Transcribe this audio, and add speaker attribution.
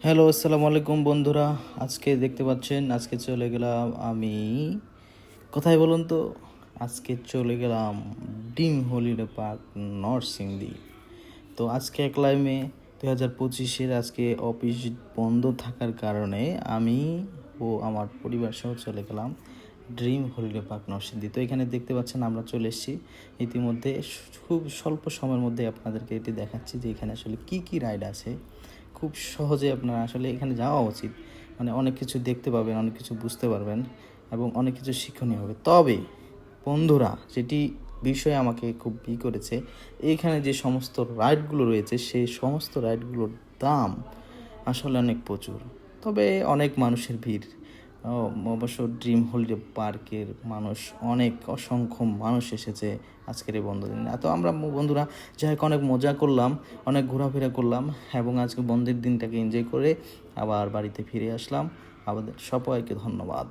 Speaker 1: Hello, আসসালামু আলাইকুম বন্ধুরা। আজকে দেখতে পাচ্ছেন, আজকে চলে গেলাম আমি কোথায় বলুন তো? আজকে চলে গেলাম ড্রিম হলিডে পার্ক নরসিংদী। তো আজকে 1 মে 2025 আজকে অফিস বন্ধ থাকার কারণে আমি ও আমার পরিবার সহ চলে গেলাম ড্রিম হলিডে পার্ক নরসিংদী। তো এখানে দেখতে পাচ্ছেন আমরা চলে এসেছি ইতিমধ্যে। খুব স্বল্প সময়ের মধ্যে আপনাদেরকে এটি দেখাচ্ছি যে এখানে আসলে কি কি রাইড আছে। খুব সহজে আপনারা আসলে এখানে যাওয়া উচিত, মানে অনেক কিছু দেখতে পাবেন, অনেক কিছু বুঝতে পারবেন এবং অনেক কিছু শিক্ষণীয় হবে। তবে বন্ধুরা, যেটি বিষয় আমাকে খুব করেছে, এইখানে যে সমস্ত রাইডগুলো রয়েছে সেই সমস্ত রাইডগুলোর দাম আসলে অনেক প্রচুর। তবে অনেক মানুষের ভিড়। অবশ্য ড্রিম হলিডে পার্কের মানুষ অনেক, অসংখ্য মানুষ এসেছে আজকের এই বন্ধ দিন। তো আমরা বন্ধুরা যাই হোক অনেক মজা করলাম, অনেক ঘোরাফেরা করলাম এবং আজকে বন্ধের দিনটাকে এনজয় করে আবার বাড়িতে ফিরে আসলাম। আমাদের সবাইকে ধন্যবাদ।